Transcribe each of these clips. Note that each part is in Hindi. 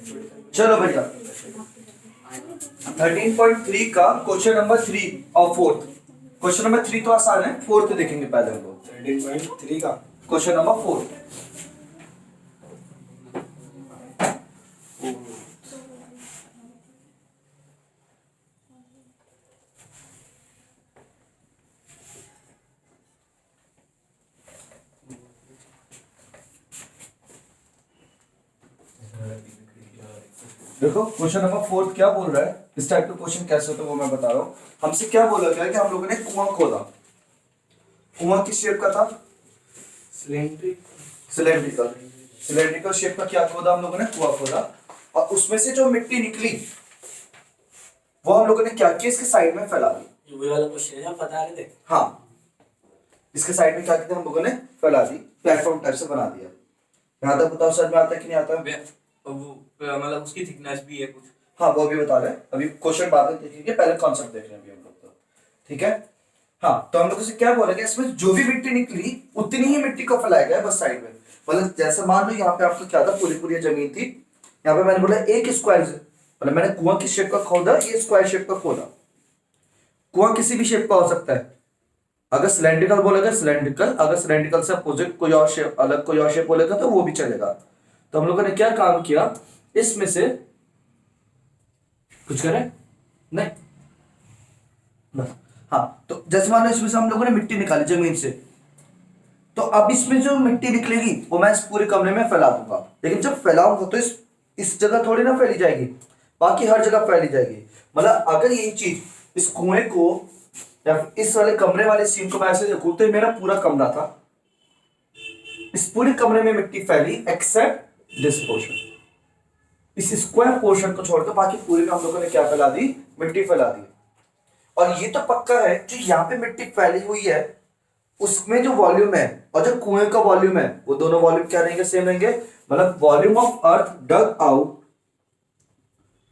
चलो भैया 13.3 का क्वेश्चन नंबर 3 और 4। क्वेश्चन नंबर 3 तो आसान है, 4 देखेंगे पहले हम लोग। 13.3 का क्वेश्चन नंबर 4। देखो क्वेश्चन नंबर 4 क्या बोल रहा है, इस टाइप का क्वेश्चन कैसे होता है वो मैं बता रहा हूँ। हमसे क्या बोला गया कि हम लोगों ने कुआं खोदा। कुआं किस शेप का था? सिलेंड्रिकल। सिलेंड्रिकल शेप का क्या खोदा हम लोगों ने? कुआं खोदा। और उसमें से जो मिट्टी निकली वो हम लोगों ने क्या किया, इसके साइड में फैला दी। ये वाला क्वेश्चन है, बता रहे थे। हाँ, इसके साइड में क्या किया हम लोगों ने? फैला दी, प्लेटफॉर्म टाइप से बना दिया। यहाँ तक बताओ सर में आता है कि नहीं आता? मतलब उसकी थिकनेस भी है कुछ। हाँ वो भी बता रहे हैं, अभी क्वेश्चन बाद में देखेंगे, पहले कॉन्सेप्ट देख रहे हैं अभी हम लोग तो। ठीक है, हाँ तो हम लोग से क्या बोला गया, इसमें जो भी मिट्टी निकली उतनी ही मिट्टी को फैलाया गया बस साइड में। मतलब जैसे मान लो यहाँ पे आपको क्या था, पूरी पूरी जमीन थी, यहाँ पे मैंने बोला एक स्क्वायर, मतलब मैंने कुआं किस शेप का खोदा, ये स्क्वायर शेप का खोदा। कुआं किसी भी शेप का हो सकता है, अगर सिलेंड्रिकल बोलेगा सिलेंड्रिकल, अगर सिलेंड्रिकल से अपोजिट कोई और शेप, अलग कोई और शेप बोलेगा तो वो भी चलेगा। तो हम लोगों ने क्या काम किया, इसमें से कुछ करें नहीं बस। हाँ तो जैसे मान लो इसमें से हम लोगों ने मिट्टी निकाली जमीन से, तो अब इसमें जो मिट्टी निकलेगी वो मैं इस पूरे कमरे में फैला दूंगा। लेकिन जब फैलाऊंगा तो इस जगह थोड़ी ना फैली जाएगी, बाकी हर जगह फैली जाएगी। मतलब अगर यही चीज इस कुएं को या इस वाले कमरे वाले सीन को मैं ऐसे देखूं तो मेरा पूरा कमरा था, इस पूरे कमरे में मिट्टी फैली एक्सेप्ट दिस पोर्शन, इस स्क्वायर पोर्शन को छोड़कर बाकी पूरे में हम लोगों ने क्या फैला दी, मिट्टी फैला दी। और ये तो पक्का है जो यहाँ पे मिट्टी फैली हुई है उसमें जो वॉल्यूम है और जो कुएं का वॉल्यूम है वो दोनों वॉल्यूम क्या रहेंगे, सेम रहेंगे। मतलब volume of earth dug out,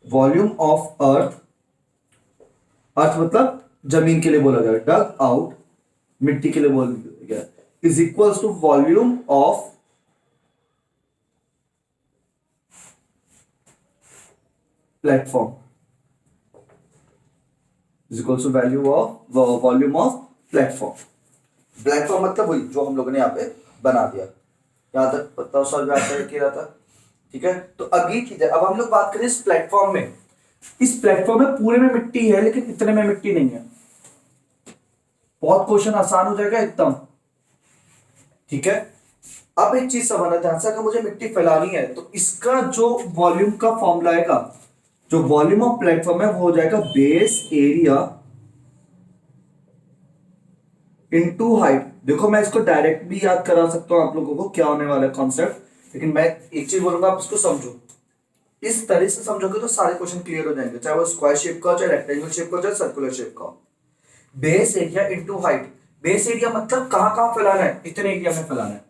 volume of earth, earth मतलब जमीन के लिए बोला गया, डग आउट मिट्टी के लिए बोला गया, is equals to volume of platform, is equals to value of volume of platform. Platform मतलब वही जो हम लोगों ने यहाँ पे बना दिया। यहां तक पता सॉल्व किया था, ठीक है। तो अब ये चीज है, अब हम लोग बात करें इस प्लेटफॉर्म में, इस प्लेटफॉर्म में पूरे में मिट्टी है लेकिन इतने में मिट्टी नहीं है। बहुत क्वेश्चन आसान हो जाएगा एकदम, ठीक है। अब एक चीज समझना ध्यान से, अगर मुझे मिट्टी फैलानी है तो इसका जो वॉल्यूम का फॉर्मूला आएगा, जो वॉल्यूम ऑफ प्लेटफॉर्म है वो हो जाएगा बेस एरिया इनटू हाइट। देखो मैं इसको डायरेक्ट भी याद करा सकता हूं आप लोगों को क्या होने वाला है कॉन्सेप्ट, लेकिन मैं एक चीज बोलूंगा आप इसको समझो, इस तरह से समझोगे तो सारे क्वेश्चन क्लियर हो जाएंगे, चाहे वो स्क्वायर शेप का हो, चाहे रेक्टेंगल शेप का हो, चाहे सर्कुलर शेप का हो। Base area into height, base area मतलब कहां कहां फैलाना है, इतने एरिया में फैलाना है।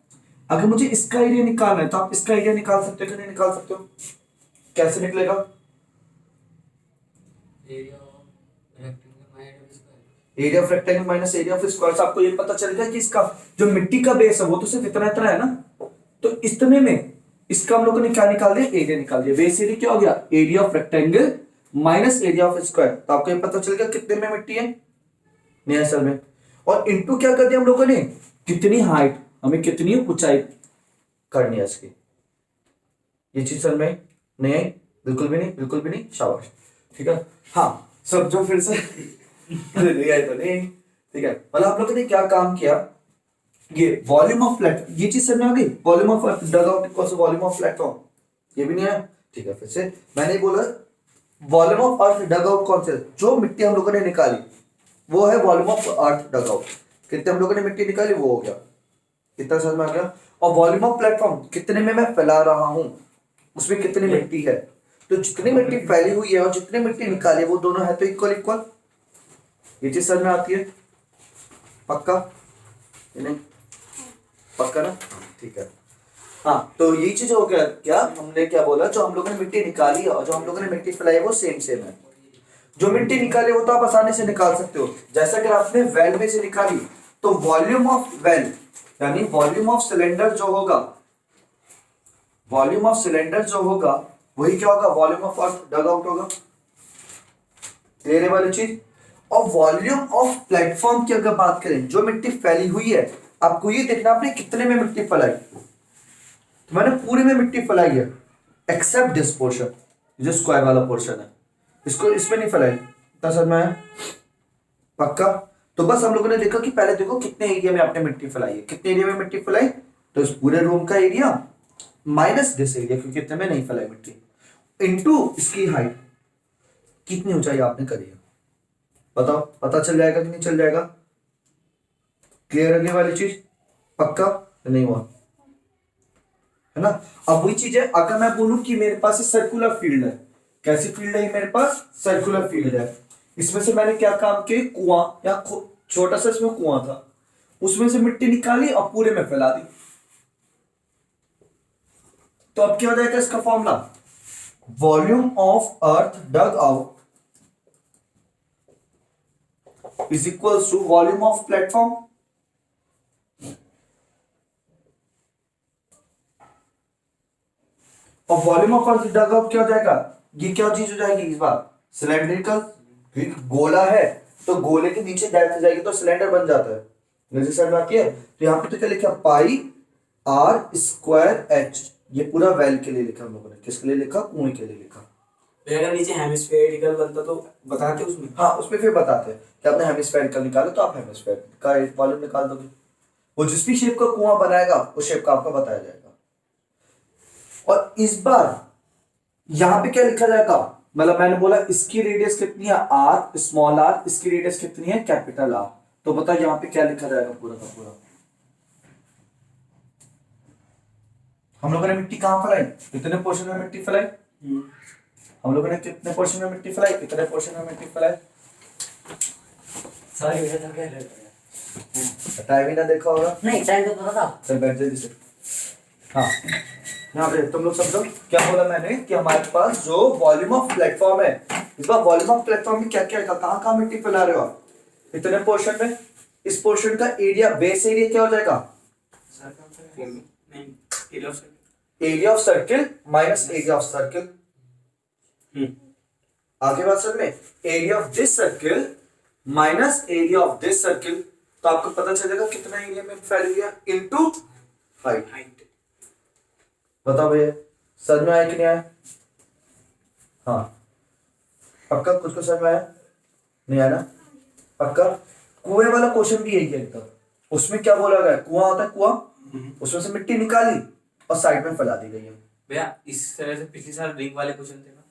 अगर मुझे इसका एरिया निकालना है तो आप इसका एरिया निकाल सकते हो कि नहीं निकाल सकते हो? कैसे निकलेगा? Area of rectangle minus area of square से आपको ये पता चलेगा कि इसका जो मिट्टी का बेस है वो तो सिर्फ इतना इतना है ना, तो इतने में इसका हम लोगों ने क्या निकाल दिया, एरिया निकाल दिया। बेस एरिया क्या हो गया, area of rectangle minus area of square. तो आपको ये पता चल गया कितने में मिट्टी है, नहीं असल में। और इनटू क्या कर दिया हम लोगों ने, कितनी हाइट, हमें कितनी ऊंचाई करनी है इसकी। ये चीज समझ में नहीं आई? बिल्कुल भी नहीं, बिल्कुल भी नहीं, शाबाश, ठीक है। हाँ सब जो फिर से नहीं आए तो नहीं, ठीक है। मतलब आप लोगों ने क्या काम किया, ये वॉल्यूम ऑफ प्लेट, ये चीज समझ में आ गई, volume of dug out equals volume of platform, ये भी नहीं है, ठीक है। फिर से मैंने बोला volume of earth dug out कौन से, जो मिट्टी हम लोगों ने निकाली वो है volume of earth dug out. कितने हम लोगों ने मिट्टी निकाली वो हो गया, कितना समझ में आ गया। और वॉल्यूम ऑफ प्लेटफॉर्म कितने में मैं फैला रहा हूं, उसमें कितनी मिट्टी है, तो जितनी मिट्टी फैली हुई है और जितनी मिट्टी निकाली वो दोनों है तो इक्वल इक्वल। ये चीज समझ में आती है, पक्का नहीं, पक्का ना, ठीक है। हाँ तो यही चीज हो गया, क्या हमने क्या बोला, जो हम लोगों ने मिट्टी निकाली और जो हम लोगों ने मिट्टी फैलाई वो सेम सेम है। जो मिट्टी निकाली वो तो आप आसानी से निकाल सकते हो, जैसा अगर आपने वेल में से निकाली तो वॉल्यूम ऑफ वेल यानी वॉल्यूम ऑफ सिलेंडर जो होगा, वॉल्यूम ऑफ सिलेंडर जो होगा वही क्या होगा, volume of earth dug out होगा। क्लियर है वाली चीज। और वॉल्यूम ऑफ प्लेटफॉर्म की अगर बात करें, जो मिट्टी फैली हुई है, आपको ये देखना आपने कितने में मिट्टी फैलाई। तो मैंने पूरे में मिट्टी फैलाई है एक्सेप्ट दिस पोर्शन, जो स्क्वायर वाला पोर्शन है, इसको इसमें नहीं फैलाई। इतना समझ में आया? पक्का। तो बस हम लोगों ने देखा कि पहले देखो कितने एरिया में आपने मिट्टी फैलाई है, कितने एरिया में मिट्टी फैलाई, तो इस पूरे रूम का एरिया माइनस दिस एरिया, क्योंकि इतने में नहीं फैलाई मिट्टी, इनटू इसकी हाइट, कितनी ऊंचाई आपने करी है। बताओ, पता चल जाएगा कि नहीं चल जाएगा? क्लियर है ये वाली चीज? पक्का नहीं हुआ है ना? अब वही चीज है, अगर मैं बोलूं कि मेरे पास सर्कुलर फील्ड है, कैसी फील्ड है मेरे पास? सर्कुलर फील्ड है। इसमें से मैंने क्या काम किया, कुआं या छोटा सा इसमें कुआं था, उसमें से मिट्टी निकाली और पूरे में फैला दी। तो अब क्या हो जाएगा इसका formula, volume of earth dug out is equal to volume of platform और volume of earth dug out क्या हो जाएगा, ये क्या चीज हो जाएगी इस बार, सिलेंड्रिकल। गोला है तो गोले के नीचे डेप्थ जाएगी तो सिलेंडर बन जाता है, मेरे साइड में आती है। तो यहाँ पे तो क्या लिखा, पाई आर स्क्वायर एच, ये पूरा वेल के लिए लिखा हम लोगों ने। किसके लिए लिखा? कुएं के लिए लिखा। अगर नीचे हेमिस्फेरिकल बनता तो बताते उसमें? हाँ, उसमें फिर बताते हैं कि आपने हेमिस्फेरिकल निकाला तो आप हेमिस्फेयर का वॉल्यूम निकाल दोगे। वो जिस भी शेप का कुआं बनाएगा उस शेप का आपको बताया जाएगा। और इस बार यहां पे क्या लिखा जाएगा, मतलब मैंने बोला इसकी रेडियस कितनी है, आर, स्मॉल आर, इसकी रेडियस कितनी है, कैपिटल आर। तो बताओ यहां पे क्या लिखा जाएगा पूरा का पूरा। हम लोगों ने मिट्टी कहां फैलाई, कितने पोर्शन में मिट्टी फैलाई, हम लोगों ने कितने पोर्शन में मिट्टी फैलाई, कितने पोर्शन में मिट्टी फैलाई, सारी वजह था क्या? टाइम ही ना देखा होगा। नहीं, टाइम तो पता था। चल बैठ जल्दी से। हाँ, यहाँ पे तुम लोग समझो क्या बोला मैंने, कि हमारे पास जो वॉल्यूम ऑफ प्लेटफॉर्म है, इस बार वॉल्यूम ऑफ प्लेटफॉर्म में क्या क्या है, कहाँ कहाँ मिट्टी फैला रहे हो आप, इतने पोर्शन में। इस पोर्शन का एरिया, बेस एरिया क्या हो जाएगा, area of circle minus area of circle. आगे बात समझ में, area of this circle minus area of this circle, तो आपको पता चलेगा कितना एरिया में फैल गया, इनटू हाइट। बताओ भैया, समझ में आया कि नहीं आया? हाँ, पक्का कुछ को समझ में आया? नहीं आया ना? पक्का। कुएं वाला क्वेश्चन भी यही है एकदम। उसमें क्या बोला गया, कुआं होता है कुआं, उसमें से मिट्टी निकाली और साइड में फैला दी गई है। भैया इस तरह से पिछले साल रिंग वाले क्वेश्चन थे ना,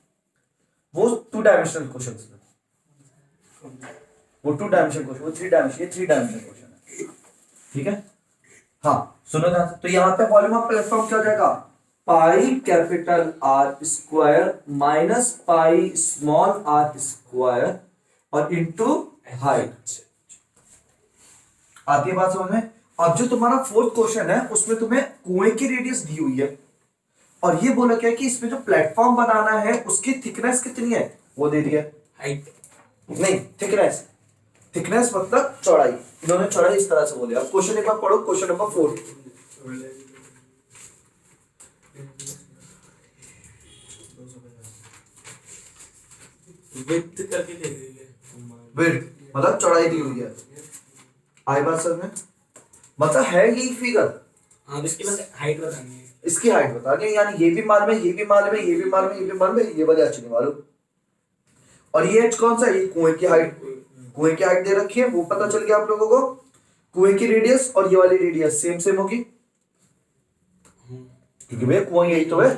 वो 2 डायमेंशनल क्वेश्चन थे, वो 2 डायमेंशनल क्वेश्चन, वो 3 डायमेंशन, ये 3 डायमेंशनल क्वेश्चन है। ठीक है, हाँ सुनो ध्यान से। तो यहाँ पे वॉल्यूम ऑफ प्लेटफॉर्म क्या हो जाएगा, pi capital R square minus pi small R square और इनटू हाइट। आती है बात समझ में? अब जो तुम्हारा 4th क्वेश्चन है उसमें तुम्हें कुएं की रेडियस दी हुई है और ये बोला क्या कि इसमें जो प्लेटफॉर्म बनाना है उसकी थिकनेस कितनी है, वो दे दिया। हाइट नहीं, थिकनेस, थिकनेस मतलब चौड़ाई। इन्होंने चौड़ाई इस तरह से बोले। अब क्वेश्चन एक बार पढ़ो, क्वेश्चन नंबर 4। विड्थ करके दे देंगे, विड्थ मतलब चौड़ाई दी हुई है। आई बात समझ में? मतलब है यही फिगर। हाँ, इसकी बस हाइट बतानी है। इसकी हाइट बतानी है, यानी ये भी मालूम है, ये भी मालूम है, ये भी मालूम है, ये भी मालूम है, ये वाले अच्छी नहीं मालूम। और ये एच कौन सा है, ये कुएं की हाइट। कुएं की हाइट दे रखी है, वो पता चल गया आप लोगों को। कुएं की रेडियस और ये वाली रेडियस सेम सेम होगी, क्योंकि भैया कुआं यही तो है।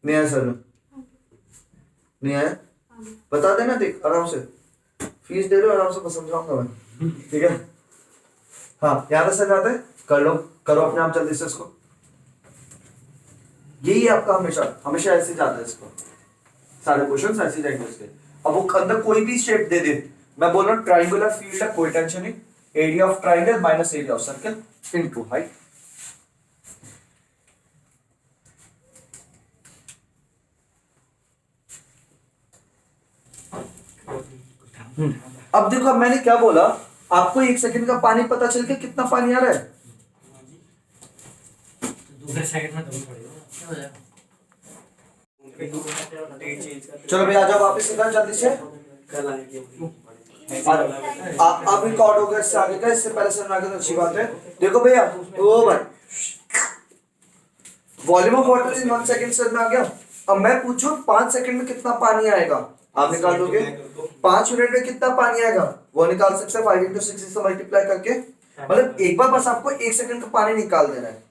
नहीं आया सर, नहीं आया, बता देना, देख आराम से, फीस दे रहे हो आराम से, समझाऊंगा मैं। ठीक है, हाँ याद से जाते हैं, कर लो, करो अपने आप जल्दी से इसको। यही है आपका, हमेशा हमेशा ऐसे जाता है इसको, सारे क्वेश्चन ऐसे जाएंगे इसके। अब वो अंदर कोई भी शेप दे दे, मैं बोल रहा हूँ ट्राइंगुलर फील्ड है, कोई टेंशन नहीं, area of triangle minus area of circle into height. अब देखो, अब मैंने क्या बोला आपको, 1 सेकंड का पानी पता चल के कितना पानी आ रहा है, दूसरे सेकंड में दम पड़ेगा, क्या हो जाएगा? चलो भैया आ जाओ वापस इधर जल्दी से। कल आएंगे अब रिकॉर्ड हो गया, इससे आगे का, इससे पहले समझ आ गया तो अच्छी बात है। देखो भैया ओ भाई, volume of water in 1 second से में आ गया। अब मैं पूछूं 5 सेकंड में कितना पानी आएगा, आप निकाल दोगे? 5 मिनट में कितना पानी आएगा वो निकाल सकते हैं 5 into 6 से मल्टीप्लाई करके। मतलब एक बार बस आपको 1 सेकंड का पानी निकाल देना है।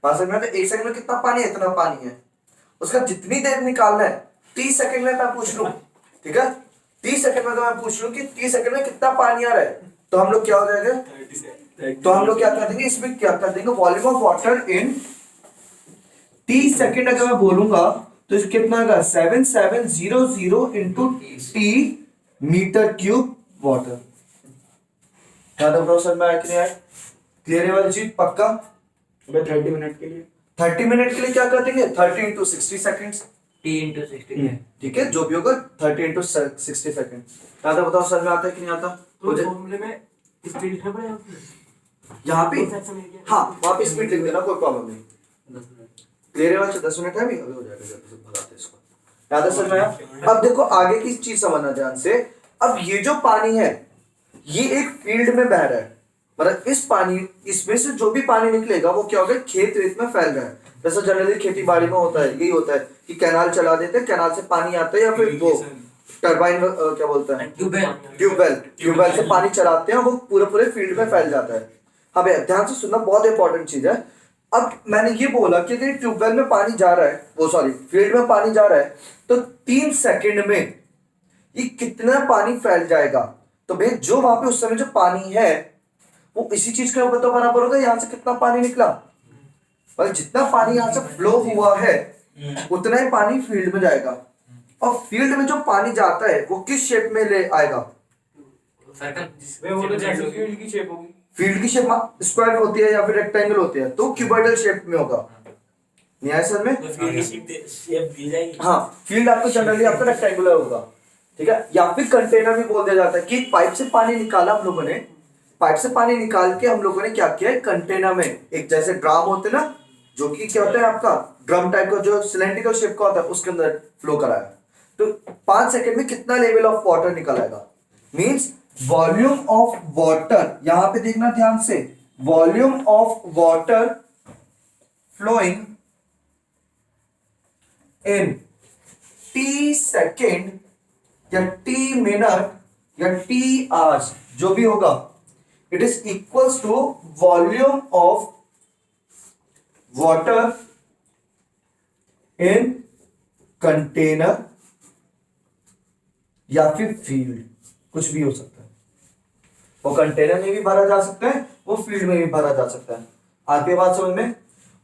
5 सेकंड में तो 1 सेकंड में कितना पानी है, इतना पानी है। उसका जितनी देर निकालना है 30 सेकंड में मैं पूछ लूं, ठीक है, 30 सेकंड में तो मैं पूछ लूं कि 30 सेकंड में कितना पानी आ रहा है, तो हम लोग क्या हो जाएगा, तो हम लोग क्या कर देंगे, इसमें क्या कर देंगे, volume of water in 30 second अगर मैं बोलूंगा तो इस कितना आएगा 7700 into T metre cube water. क्या था ब्रो, सर में आया कि नहीं आया? क्लियर है वाली चीज, पक्का? 30 मिनट के लिए 30 मिनट के लिए क्या कर देंगे 30 into 60 सेकंड्स, T into 60 ठीक है, जो भी होगा 30 into 60 सेकंड। क्या था बताओ, सर में आता है कि नहीं आता? तो फॉर्मूले में स्पीड लिखना पड़ेगा यहाँ पे सेक्शन एरिया। हाँ वहाँ पे स्पीड लिख देना, कोई प्रॉब्लम नहीं। 10 मिनट क्लियर है वाला, 10 मिनट है अभी हो जाएगा, जल्दी से भगाते हैं इसको। याद है सर में आया? अब देखो आगे की चीज समझना ध्यान से। अब ये जो पानी है ये एक फील्ड में बह रहा है, मतलब इस पानी, इसमें से जो भी पानी निकलेगा वो क्या होगा, खेत वेत में फैल रहा है। जैसा जनरली खेती बाड़ी में होता है, यही होता है कि कैनाल चला देते हैं, कैनाल से पानी आता है, या फिर वो टरबाइन क्या बोलता है, ट्यूबवेल से पानी चलाते हैं, वो पूरे पूरे फील्ड में फैल जाता है। हाँ भैया ध्यान से सुनना, बहुत इंपॉर्टेंट चीज है। अब मैंने ये बोला कि अगर ट्यूबवेल में पानी जा रहा है, वो सॉरी फील्ड में पानी जा रहा है, तो 3 सेकंड में ये कितना पानी फैल जाएगा। तो भैया जो वहां पे उस समय जो पानी है वो इसी चीज के ऊपर तो बराबर होगा, यहाँ से कितना पानी निकला, मतलब जितना पानी यहाँ से फ्लो हुआ है उतना ही पानी फील्ड में जाएगा। और फील्ड में जो पानी जाता है वो किस शेप में ले आएगा, सर्कल वो तो जैसे फील्ड की शेप होगी। फील्ड की शेप स्क्वायर होती है या फिर रेक्टेंगल होती है, तो क्यूबॉइडल शेप में होगा। नहीं आया सर में? तो फील्ड की शेप दी जाएगी। हाँ फील्ड आपको जनरली आपका रेक्टेंगुलर होगा, ठीक है। या फिर कंटेनर भी बोल दिया जाता है कि पाइप से पानी निकाला हम लोगों ने, पाइप से पानी निकाल के हम लोगों ने क्या किया है, कंटेनर में एक जैसे ड्राम होते ना, जो कि क्या होता है आपका ड्रम टाइप का जो सिलेंड्रिकल शेप का होता है, उसके अंदर फ्लो कराया। तो 5 सेकंड में कितना लेवल ऑफ वाटर निकल आएगा, मींस वॉल्यूम ऑफ वाटर, यहां पे देखना ध्यान से, volume of water flowing in T second या टी मिनट या टी आवर्स, जो भी होगा, it is equals to volume of water in container या फिर फील्ड, कुछ भी हो सकता है। वो कंटेनर में भी भरा जा सकता है, वो फील्ड में भी भरा जा सकता है। आगे बात समझ में?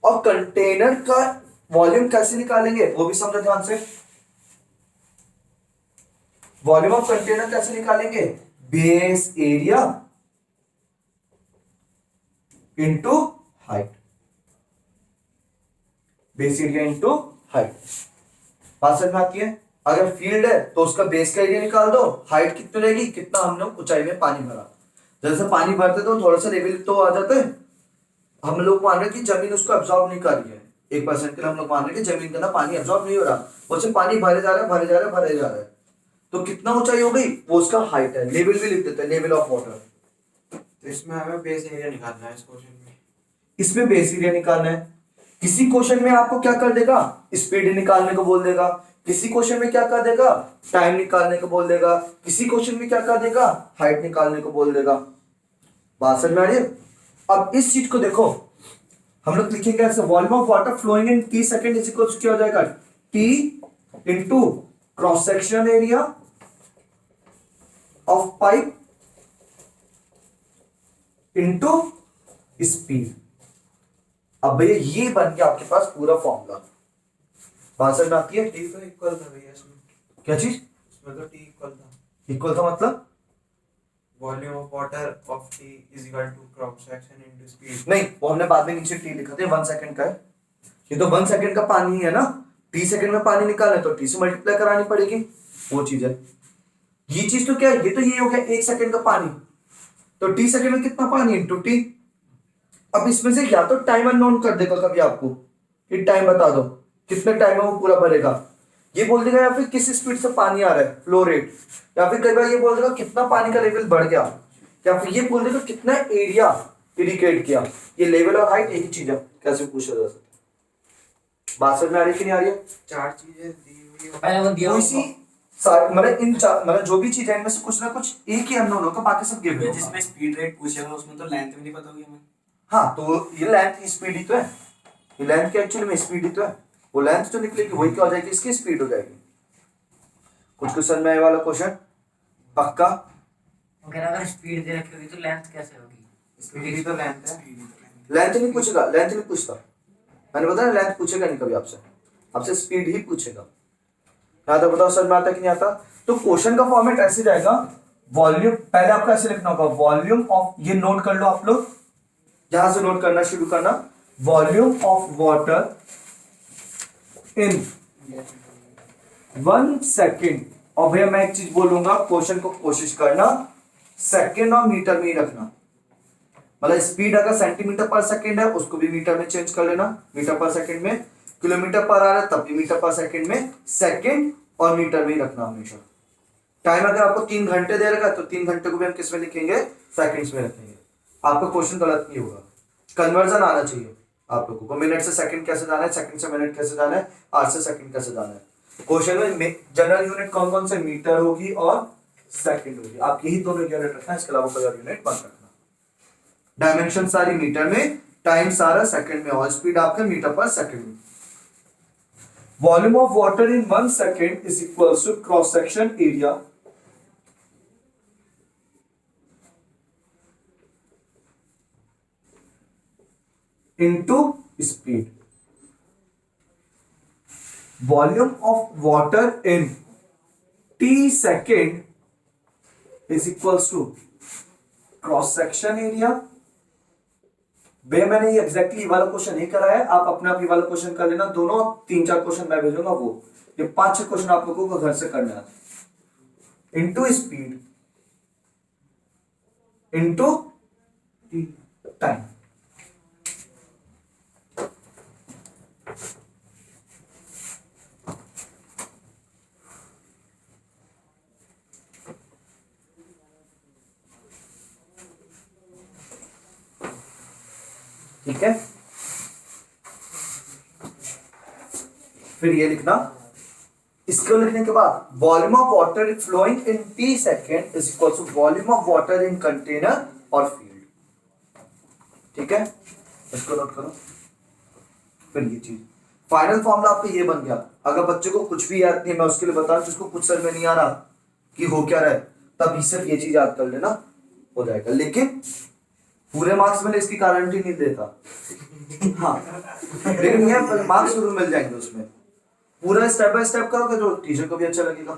और कंटेनर का वॉल्यूम कैसे निकालेंगे वो भी समझो ध्यान से। वॉल्यूम ऑफ कंटेनर कैसे निकालेंगे, base area into height, base area into height. बात समझ में आती है? अगर फील्ड है तो उसका बेस का एरिया निकाल दो, हाइट कितनी रहेगी, कितना हम लोग ऊंचाई में पानी भरा। जैसे पानी भरते तो थोड़ा सा लेवल तो आ जाता है, हम लोग मान रहे कि जमीन उसको एब्जॉर्ब नहीं कर रही है, 1% के लिए हम लोग मान रहे कि जमीन के अंदर पानी एब्जॉर्ब नहीं हो रहा, उससे पानी भरे जा रहा है, भरे जा रहा है, भरे जा रहा है, तो कितना ऊंचाई हो गई, वो उसका हाइट है। लेवल भी लिख देते हैं, लेवल ऑफ वाटर। तो इसमें हमें बेस एरिया निकालना है इस क्वेश्चन में। इसमें बेस एरिया निकालना है। किसी क्वेश्चन में आपको क्या कर देगा, स्पीड निकालने को बोल देगा, किसी क्वेश्चन में क्या कर देगा, टाइम निकालने को बोल देगा, किसी क्वेश्चन में क्या कर देगा, हाइट निकालने को बोल देगा। बात समझ में आ रही है? अब इस चीज को देखो, हम लोग लिखेंगे ऐसे, volume of water flowing in T second is equal to क्या हो जाएगा, T into cross sectional area of pipe into speed. अब भैया ये बन गया आपके पास पूरा फॉर्मूला। बात समझ में आती है? टी तो इक्वल था भैया इसमें। क्या चीज इसमें तो टी इक्वल था। इक्वल था मतलब? Volume of water of T is equal to cross section into speed. नहीं, वो हमने बाद में नीचे टी लिखा था, 1 सेकंड का है ये, तो 1 सेकंड का पानी है ना, टी सेकंड में पानी निकालना है तो टी से मल्टीप्लाई करानी पड़ेगी, वो चीज है। ये चीज तो क्या है, ये तो ये हो गया 1 सेकंड का पानी, तो टी सेकंड में कितना पानी इंटू टी। अब इसमें से या तो टाइम अननोन कर देगा कभी आपको कि टाइम बता दो कितने टाइम में वो पूरा भरेगा, ये बोल देगा या फिर किस स्पीड से पानी आ रहा है, फ्लो रेट, या फिर कई बार ये बोल देगा कितना पानी का लेवल बढ़ गया, या फिर ये बोल देगा कितना एरिया इरिगेट किया। ये लेवल और हाइट एक ही चीज है, कैसे पूछा जा सकता है। बात समझ में आ रही है कि नहीं आ रही है? चार चीजें दी हुई है। पहले वो दिया कोई सी मतलब इन चार मतलब जो भी चीज है इनमें से कुछ ना कुछ एक ही अननोन होगा, बाकी सब गिवन होगा। जिसमें स्पीड रेट पूछेगा उसमें तो लेंथ भी नहीं पता होगी हमें। हाँ तो ये लेंथ स्पीड ही तो है, ये लेंथ की एक्चुअली में स्पीड ही तो है, वो लेंथ जो निकलेगी वही क्या हो जाएगी, इसकी स्पीड हो जाएगी। कुछ क्वेश्चन में आए वाला क्वेश्चन पक्का। अगर अगर स्पीड दे रखी होगी तो लेंथ कैसे होगी? स्पीड ही तो लेंथ है। लेंथ नहीं पूछेगा, लेंथ नहीं पूछता, मैंने बताया लेंथ पूछेगा नहीं कभी आपसे, आपसे स्पीड ही पूछेगा। यहाँ तक बताओ समझ में आता कि नहीं आता? तो क्वेश्चन का फॉर्मेट ऐसे जाएगा, वॉल्यूम पहले आपका ऐसे लिखना होगा, वॉल्यूम ऑफ, ये नोट कर लो आप लोग, यहां से नोट करना शुरू करना, volume of water in 1 second. और भैया मैं एक चीज बोलूंगा, क्वेश्चन को कोशिश करना सेकेंड और मीटर में ही रखना, मतलब स्पीड अगर सेंटीमीटर पर सेकेंड है उसको भी मीटर में चेंज कर लेना, मीटर पर सेकेंड में, किलोमीटर पर आ रहा है तब भी मीटर पर सेकेंड में, सेकेंड और मीटर में ही रखना हमेशा। टाइम अगर आपको 3 घंटे दे रखा तो 3 घंटे को भी हम किस में लिखेंगे, सेकंड्स में रखेंगे। आपका क्वेश्चन गलत नहीं होगा, कन्वर्जन आना चाहिए आप लोगों को, मिनट से सेकंड कैसे जाना है, सेकंड से मिनट कैसे जाना है, आवर से सेकंड कैसे जाना है। क्वेश्चन में जनरल यूनिट कौन कौन से, मीटर होगी और सेकंड होगी, आप यही दोनों यूनिट रखना, इसके अलावा कोई और यूनिट मत रखना। डायमेंशन सारी मीटर में, टाइम सारा सेकंड में, और स्पीड आपका मीटर पर सेकंड में। Volume of water in 1 second is equal to cross section area into speed. Volume of water in t second is equal to cross section area. भैया मैंने ये एग्जैक्टली वाला क्वेश्चन नहीं करा है, आप अपना भी वाला क्वेश्चन कर लेना, दोनों 3-4 क्वेश्चन मैं भेजूंगा, वो ये 5-6 क्वेश्चन आप लोगों को घर से करना है। Into speed into time. ठीक है, फिर ये लिखना, इसको लिखने के बाद volume of water flowing in t second is equal to volume of water in container और फील्ड। ठीक है, इसको नोट करो। फिर ये चीज फाइनल फॉर्मूला आपका ये बन गया। अगर बच्चे को कुछ भी याद नहीं, मैं उसके लिए बता, जिसको कुछ समझ में नहीं आ रहा कि हो क्या रहा है, तब सिर्फ ये चीज याद कर लेना, हो जाएगा। लेकिन पूरे मार्क्स में इसकी गारंटी नहीं देता। हाँ, लेकिन ये मार्क्स जरूर मिल जाएंगे उसमें। पूरा स्टेप बाय स्टेप करोगे तो टीचर को भी अच्छा लगेगा।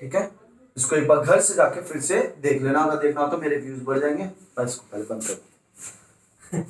ठीक है, इसको एक बार घर से जाके फिर से देख लेना, अगर देखना हो तो मेरे व्यूज बढ़ जाएंगे। मैं इसको पहले बंद कर